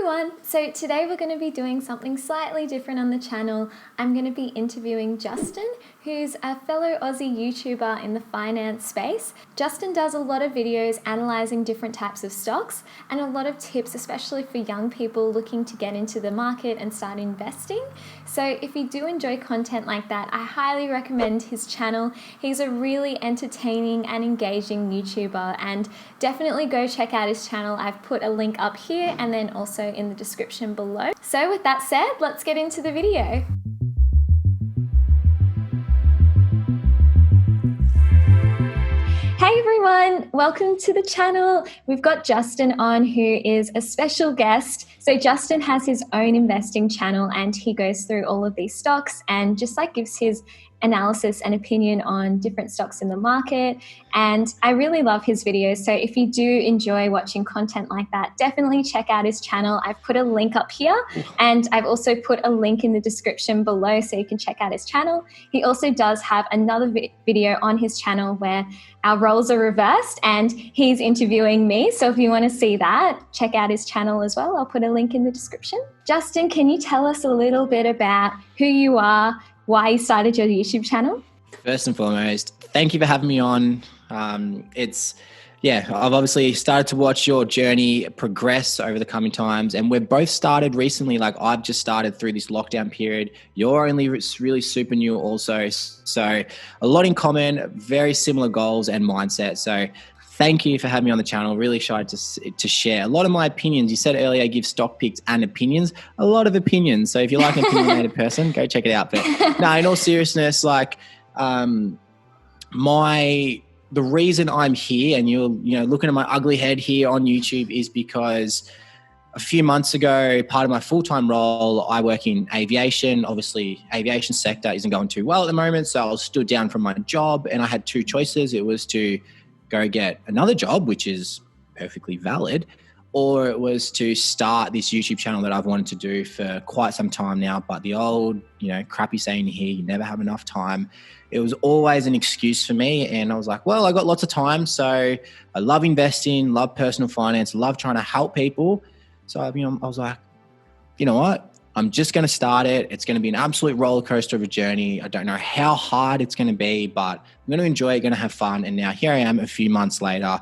everyone! So today we're going to be doing something slightly different on the channel. I'm going to be interviewing Justin, who's a fellow Aussie YouTuber in the finance space. Justin does a lot of videos analysing different types of stocks and a lot of tips, especially for young people looking to get into the market and start investing. So if you do enjoy content like that, I highly recommend his channel. He's a really entertaining and engaging YouTuber, and definitely go check out his channel. I've put a link up here and then also in the description below. So with that said, let's get into the video. Hey everyone, welcome to the channel. We've got Justin on, who is a special guest. So Justin has his own investing channel and he goes through all of these stocks and just gives his analysis and opinion on different stocks in the market. And I really love his videos. So if you do enjoy watching content like that, definitely check out his channel. I've put a link up here and I've also put a link in the description below so you can check out his channel. He also does have another video on his channel where our roles are reversed and he's interviewing me. So if you want to see that, check out his channel as well. I'll put a link in the description. Justin, can you tell us a little bit about who you are, why you started your YouTube channel? First and foremost, thank you for having me on. I've obviously started to watch your journey progress over the coming times, and we've both started recently. I've just started through this lockdown period. You're only really super new also. So a lot in common, very similar goals and mindset. So thank you for having me on the channel. Really excited to share a lot of my opinions. You said earlier, I give stock picks and opinions, a lot of opinions. So if you like an opinionated person, go check it out. But no, in all seriousness, the reason I'm here and you're looking at my ugly head here on YouTube is because a few months ago, part of my full-time role, I work in aviation. Obviously, aviation sector isn't going too well at the moment. So I was stood down from my job and I had two choices. It was to go get another job, which is perfectly valid, or it was to start this YouTube channel that I've wanted to do for quite some time now. But the old, crappy saying here, you never have enough time. It was always an excuse for me. And I was like, well, I got lots of time. So I love investing, love personal finance, love trying to help people. So, I was like, you know what? I'm just going to start it. It's going to be an absolute roller coaster of a journey. I don't know how hard it's going to be, but I'm going to enjoy it, going to have fun. And now here I am a few months later,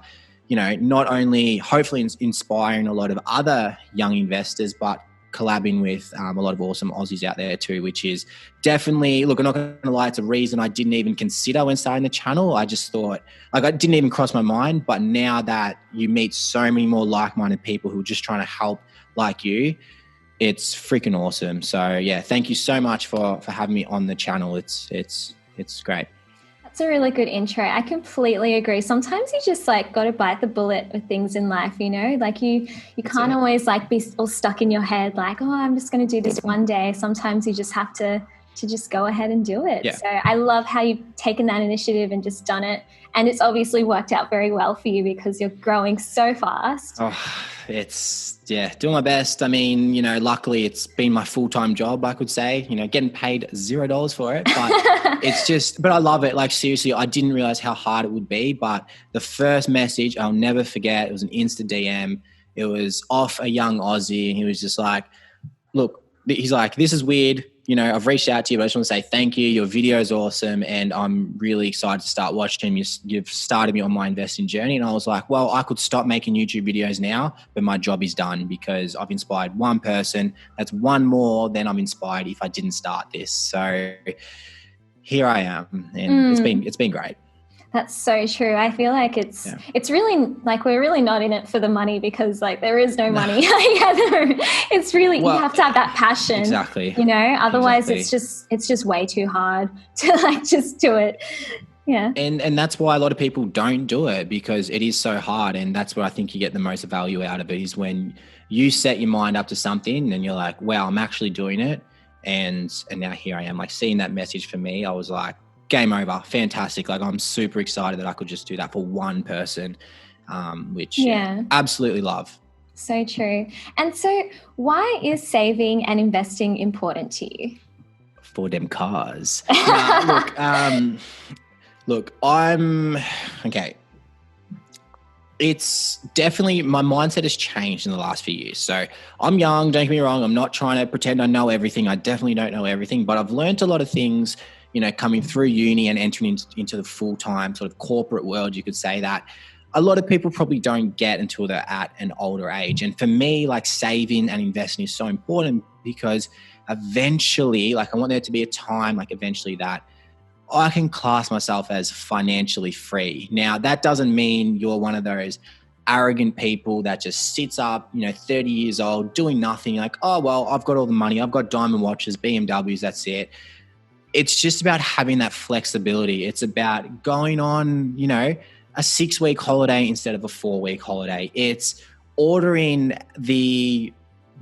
not only hopefully inspiring a lot of other young investors, but collabing with a lot of awesome Aussies out there too, which is definitely, look, I'm not going to lie, it's a reason I didn't even consider when starting the channel. I just thought, it didn't even cross my mind. But now that you meet so many more like-minded people who are just trying to help like you, it's freaking awesome. So yeah, thank you so much for having me on the channel. It's great. That's a really good intro. I completely agree. Sometimes you just got to bite the bullet with things in life, you can't always be all stuck in your head I'm just going to do this one day. Sometimes you just have to just go ahead and do it. Yeah. So I love how you've taken that initiative and just done it. And it's obviously worked out very well for you because you're growing so fast. Doing my best. Luckily it's been my full-time job, I could say, getting paid $0 for it, but but I love it. Seriously, I didn't realize how hard it would be, but the first message I'll never forget, it was an Insta DM. It was off a young Aussie and he was just like, look, he's like, this is weird. I've reached out to you, but I just want to say thank you. Your video is awesome. And I'm really excited to start watching. You've started me on my investing journey. And I was like, well, I could stop making YouTube videos now, but my job is done because I've inspired one person. That's one more than I'm inspired if I didn't start this. So here I am. And it's been great. That's so true. I feel like it's really we're really not in it for the money because there is no money. It's really, you have to have that passion. Exactly. Otherwise it's just way too hard to just do it. Yeah. And that's why a lot of people don't do it because it is so hard. And that's what I think you get the most value out of it is when you set your mind up to something and you're like, wow, I'm actually doing it. And now here I am, seeing that message for me, I was like, game over, fantastic. I'm super excited that I could just do that for one person, which absolutely love. So true. And so why is saving and investing important to you? For them cars. Look, I'm okay. It's definitely, my mindset has changed in the last few years. So I'm young, don't get me wrong. I'm not trying to pretend I know everything. I definitely don't know everything, but I've learned a lot of things, coming through uni and entering into the full-time sort of corporate world. You could say that a lot of people probably don't get until they're at an older age. And for me, like, saving and investing is so important because eventually, like, I want there to be a time, like, eventually that I can class myself as financially free. Now, that doesn't mean you're one of those arrogant people that just sits up, 30 years old, doing nothing, like, oh, well, I've got all the money, I've got diamond watches, BMWs, that's it. It's just about having that flexibility. It's about going on, a 6-week holiday instead of a 4-week holiday. It's ordering the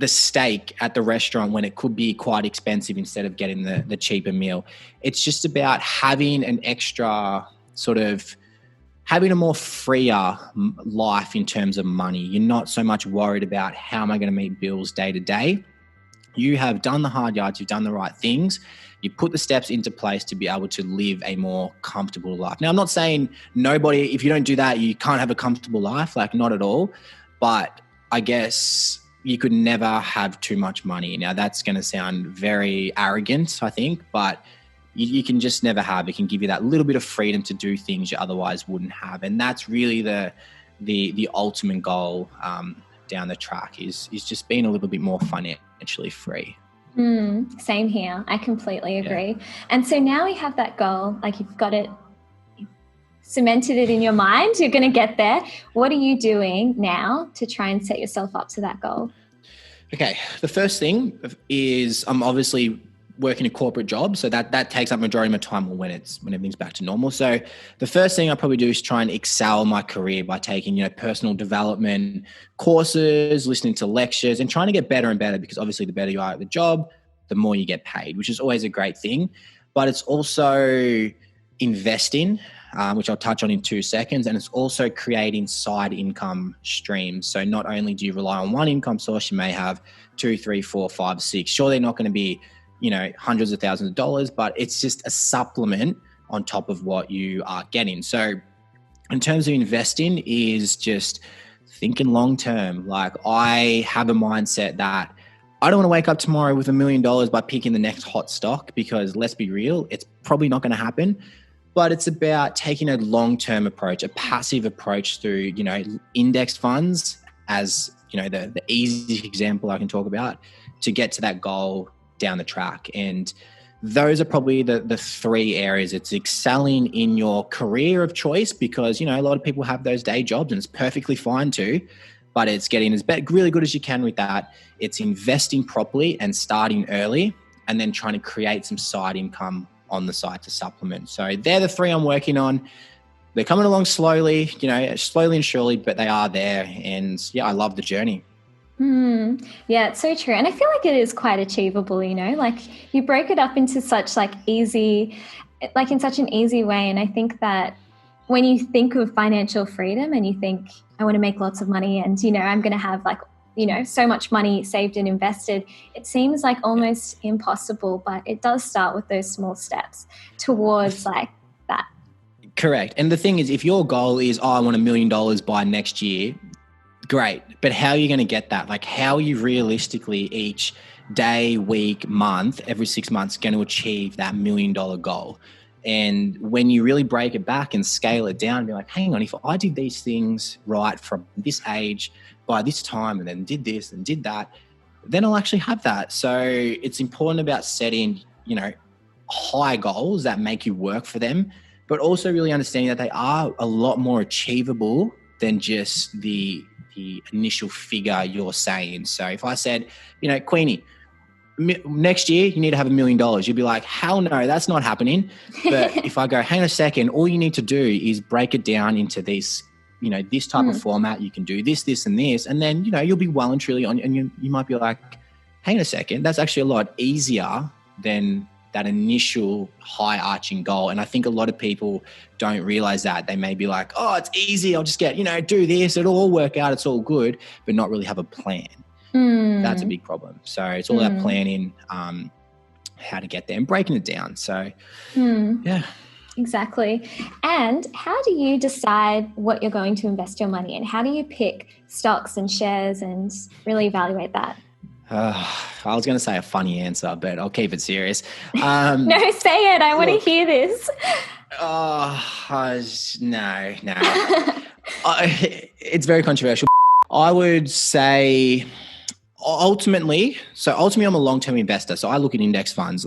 steak at the restaurant when it could be quite expensive instead of getting the cheaper meal. It's just about having an extra sort of, having a more freer life in terms of money. You're not so much worried about how am I going to meet bills day to day. You have done the hard yards, you've done the right things. You put the steps into place to be able to live a more comfortable life. Now, I'm not saying nobody, if you don't do that, you can't have a comfortable life, like, not at all. But I guess you could never have too much money. Now, that's going to sound very arrogant, I think, but you can just never have. It can give you that little bit of freedom to do things you otherwise wouldn't have. And that's really the ultimate goal down the track is just being a little bit more financially free. Same here. I completely agree. Yeah. And so now we have that goal, like, you've got it, cemented it in your mind, you're going to get there. What are you doing now to try and set yourself up to that goal? Okay. The first thing is I'm obviously working a corporate job. So that takes up majority of my time when everything's back to normal. So the first thing I probably do is try and excel my career by taking, personal development courses, listening to lectures, and trying to get better and better, because obviously the better you are at the job, the more you get paid, which is always a great thing. But it's also investing, which I'll touch on in 2 seconds. And it's also creating side income streams. So not only do you rely on one income source, you may have 2, 3, 4, 5, 6. Sure, they're not going to be, hundreds of thousands of dollars, but it's just a supplement on top of what you are getting. So in terms of investing is just thinking long-term. Like, I have a mindset that I don't want to wake up tomorrow with $1 million by picking the next hot stock, because let's be real, it's probably not going to happen. But it's about taking a long-term approach, a passive approach through, indexed funds as, the easy example I can talk about to get to that goal down the track. And those are probably the 3 areas. It's excelling in your career of choice, because, a lot of people have those day jobs and it's perfectly fine too, but it's getting really good as you can with that. It's investing properly and starting early, and then trying to create some side income on the side to supplement. So they're the 3 I'm working on. They're coming along slowly, slowly and surely, but they are there. And yeah, I love the journey. Yeah, it's so true. And I feel like it is quite achievable, like, you break it up into such in such an easy way. And I think that when you think of financial freedom and you think, I want to make lots of money and, I'm going to have so much money saved and invested, it seems like almost impossible, but it does start with those small steps towards like that. Correct. And the thing is, if your goal is, I want $1 million by next year, great. But how are you going to get that? Like, how are you realistically each day, week, month, every 6 months going to achieve that $1 million goal? And when you really break it back and scale it down and be like, hang on, if I did these things right from this age by this time and then did this and did that, then I'll actually have that. So it's important about setting, high goals that make you work for them, but also really understanding that they are a lot more achievable than just the initial figure you're saying. So if I said, Queenie, next year you need to have $1 million, you'd be like, hell no, that's not happening. But if I go, hang on a second, all you need to do is break it down into this, this type of format. You can do this, this, and this, and then, you'll be well and truly on, and you might be like, hang on a second, that's actually a lot easier than that initial high arching goal. And I think a lot of people don't realize that. They may be like, oh, it's easy, I'll just get, do this, it'll all work out, it's all good, but not really have a plan. That's a big problem. So it's all about planning how to get there and breaking it down. So yeah. Exactly. And how do you decide what you're going to invest your money in? How do you pick stocks and shares and really evaluate that? I was going to say a funny answer, but I'll keep it serious. No, say it. I want to Look, hear this. no. It's very controversial. I would say ultimately I'm a long-term investor. So I look at index funds,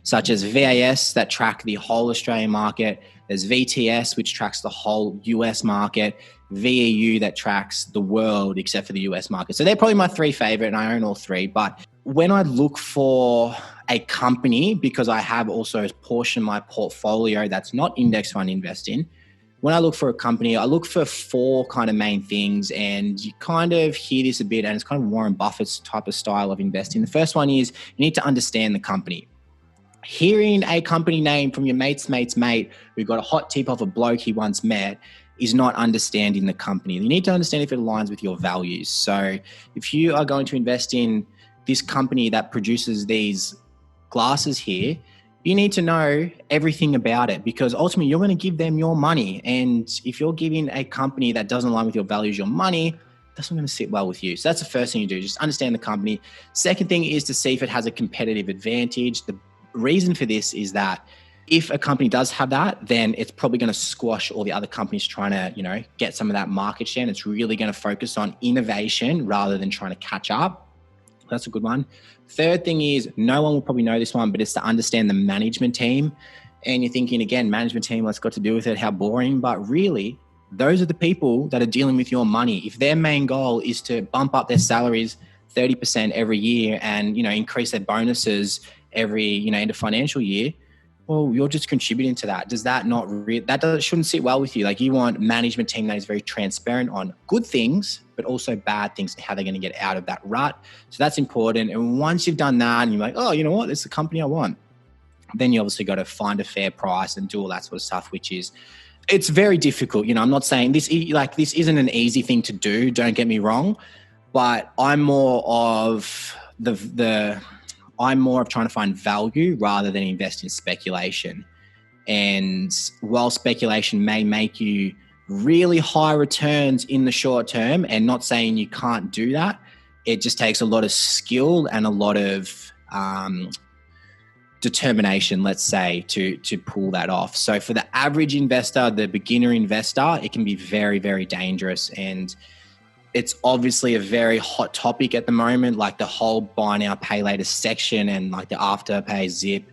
such as VAS that track the whole Australian market. There's VTS, which tracks the whole US market. VEU that tracks the world except for the US market. So they're probably my three favorite, and I own all three. But when I look for a company, because I have also a portion of my portfolio that's not index fund investing, when I look for a company, I look for four kind of main things, and you kind of hear this a bit, and it's kind of Warren Buffett's type of style of investing. The first one is you need to understand the company. Hearing a company name from your mate's mate who got a hot tip off a bloke he once met is not understanding the company. You need to understand if it aligns with your values. So if you are going to invest in this company that produces these glasses here, you need to know everything about it, because ultimately you're going to give them your money. And if you're giving a company that doesn't align with your values your money, that's not going to sit well with you. So that's the first thing you do, just understand the company. Second thing is to see if it has a competitive advantage. The reason for this is that if a company does have that, then it's probably going to squash all the other companies trying to, get some of that market share. And it's really going to focus on innovation rather than trying to catch up. That's a good one. Third thing is, no one will probably know this one, but it's to understand the management team. And you're thinking, again, management team, what's got to do with it? How boring. But really, those are the people that are dealing with your money. If their main goal is to bump up their salaries 30% every year and, increase their bonuses every, end of financial year, well, you're just contributing to that. Does that not shouldn't sit well with you? Like, you want management team that is very transparent on good things, but also bad things and how they're going to get out of that rut. So that's important. And once you've done that and you're like, oh, you know what? It's the company I want. Then you obviously got to find a fair price and do all that sort of stuff, it's very difficult. I'm not saying this isn't an easy thing to do. Don't get me wrong, but I'm more of trying to find value rather than invest in speculation. And while speculation may make you really high returns in the short term, and not saying you can't do that, it just takes a lot of skill and a lot of determination, let's say, to pull that off. So for the average investor, the beginner investor, it can be very, very dangerous. And it's obviously a very hot topic at the moment, like the whole buy now, pay later section, and like the Afterpay, Zip,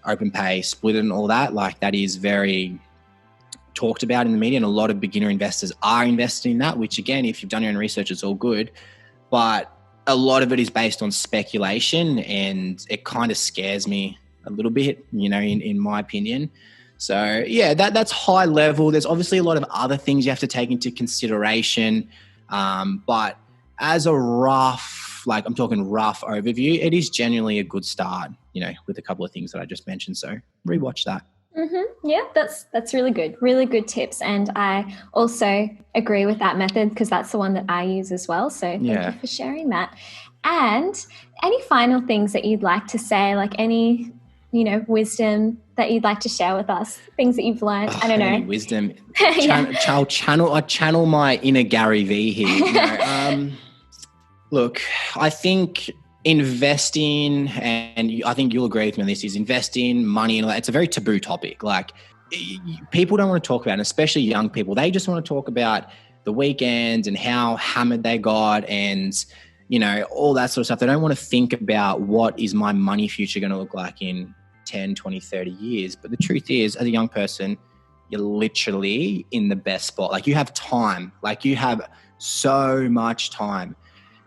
OpenPay, Split, and all that. Like, that is very talked about in the media, and a lot of beginner investors are investing in that, which, again, if you've done your own research, it's all good. But a lot of it is based on speculation, and it kind of scares me a little bit, in my opinion. So yeah, that's high level. There's obviously a lot of other things you have to take into consideration. But as a I'm talking rough overview, it is genuinely a good start, with a couple of things that I just mentioned. So rewatch that. Mm-hmm. Yeah, that's really good. Really good tips. And I also agree with that method, because that's the one that I use as well. So thank you for sharing that. And any final things that you'd like to say, like any, wisdom that you'd like to share with us, things that you've learned? I don't know. Any wisdom. I channel my inner Gary V here. Look, I think investing, and I think you'll agree with me on this, is investing money and all that. It's a very taboo topic. Like, people don't want to talk about it, especially young people. They just want to talk about the weekends and how hammered they got and, all that sort of stuff. They don't want to think about what is my money future going to look like in 10, 20, 30 years. But the truth is, as a young person, you're literally in the best spot. Like, you have time. Like, you have so much time.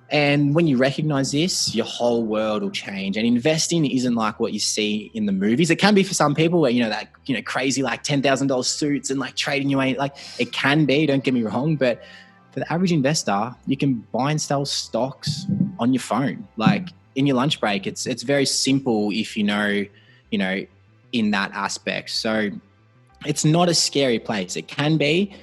And when you recognize this, your whole world will change. And investing isn't like what you see in the movies. It can be for some people where, crazy, like $10,000 suits and like trading your way. Like, it can be, don't get me wrong. But for the average investor, you can buy and sell stocks on your phone. Like, in your lunch break, it's very simple if you know, in that aspect. So it's not a scary place. It can be,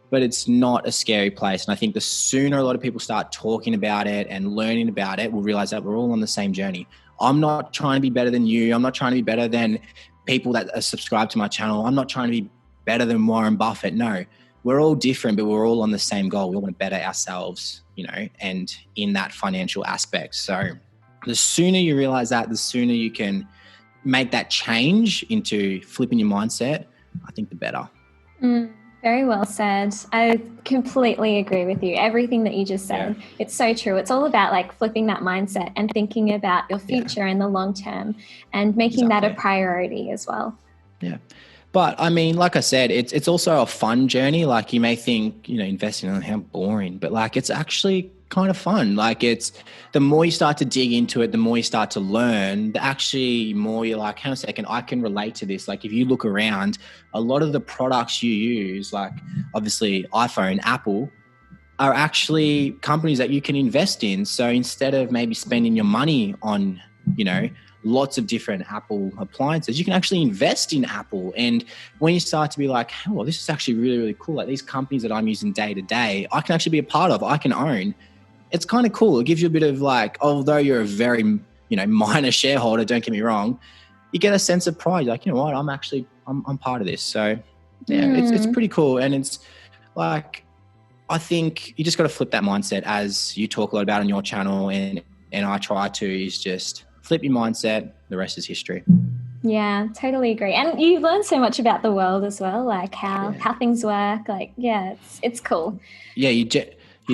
but it's not a scary place. And I think the sooner a lot of people start talking about it and learning about it, we'll realize that we're all on the same journey. I'm not trying to be better than you. I'm not trying to be better than people that are subscribed to my channel, I'm not trying to be better than Warren Buffett. No, we're all different, but we're all on the same goal. We want to better ourselves, and in that financial aspect. So the sooner you realize that, the sooner you can make that change into flipping your mindset, I think the better. Very well said. I completely agree with you. Everything that you just said, It's so true. It's all about like flipping that mindset and thinking about your future and the long term and making that a priority as well. Yeah. But I mean, like I said, it's also a fun journey. Like you may think, investing in how boring, but like it's actually kind of fun. Like it's the more you start to dig into it, the more you start to learn, the actually more you're like, hang on a second, I can relate to this. Like if you look around, a lot of the products you use, like obviously iPhone, Apple, are actually companies that you can invest in. So instead of maybe spending your money on, lots of different Apple appliances, you can actually invest in Apple. And when you start to be like, oh, well, this is actually really, really cool. Like these companies that I'm using day to day, I can actually be a part of, I can own. It's kind of cool. It gives you a bit of like, although you're a very, minor shareholder, don't get me wrong, you get a sense of pride. You're like, you know what, I'm part of this. So yeah, it's pretty cool. And it's like, I think you just got to flip that mindset, as you talk a lot about on your channel, and I try to, is just flip your mindset. The rest is history. Yeah, totally agree. And you learn so much about the world as well, like how things work. Like, it's cool. Yeah, you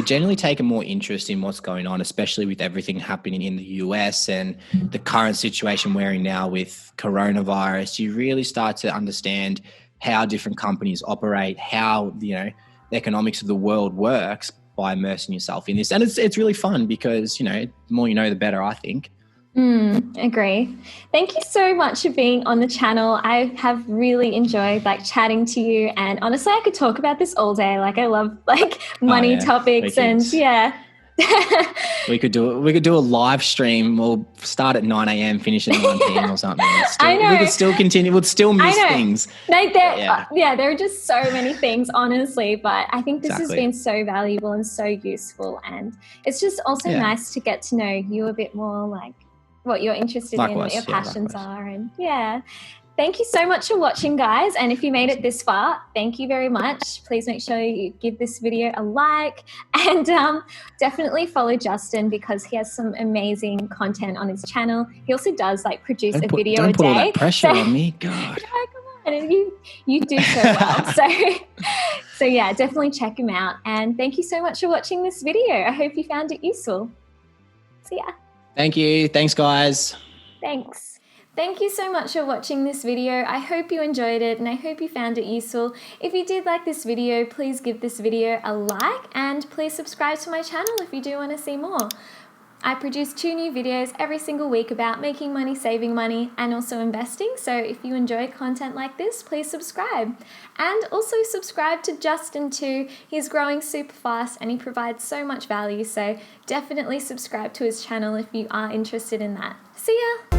generally take a more interest in what's going on, especially with everything happening in the US and the current situation we're in now with coronavirus. You really start to understand how different companies operate, how, the economics of the world works by immersing yourself in this. And it's really fun because, the more you know, the better, I think. Agree. Thank you so much for being on the channel. I have really enjoyed chatting to you, and honestly, I could talk about this all day. Like I love money topics we could do a live stream. We'll start at 9 a.m, finish at 9 p.m. or something. I know. We could still continue. We'll still miss things. There are just so many things, honestly. But I think this has been so valuable and so useful. And it's just also nice to get to know you a bit more, like what you're interested in, what your passions are. And thank you so much for watching, guys. And if you made it this far, thank you very much. Please make sure you give this video a like, and definitely follow Justin because he has some amazing content on his channel. He also does produce a video a day. Don't put all that pressure on me. God. Come on. And you do so well. So yeah, definitely check him out. And thank you so much for watching this video. I hope you found it useful. See ya. Thank you. Thanks, guys. Thanks. Thank you so much for watching this video. I hope you enjoyed it and I hope you found it useful. If you did like this video, please give this video a like and please subscribe to my channel if you do want to see more. I produce 2 new videos every single week about making money, saving money, and also investing. So if you enjoy content like this, please subscribe. And also subscribe to Justin too. He's growing super fast and he provides so much value. So definitely subscribe to his channel if you are interested in that. See ya!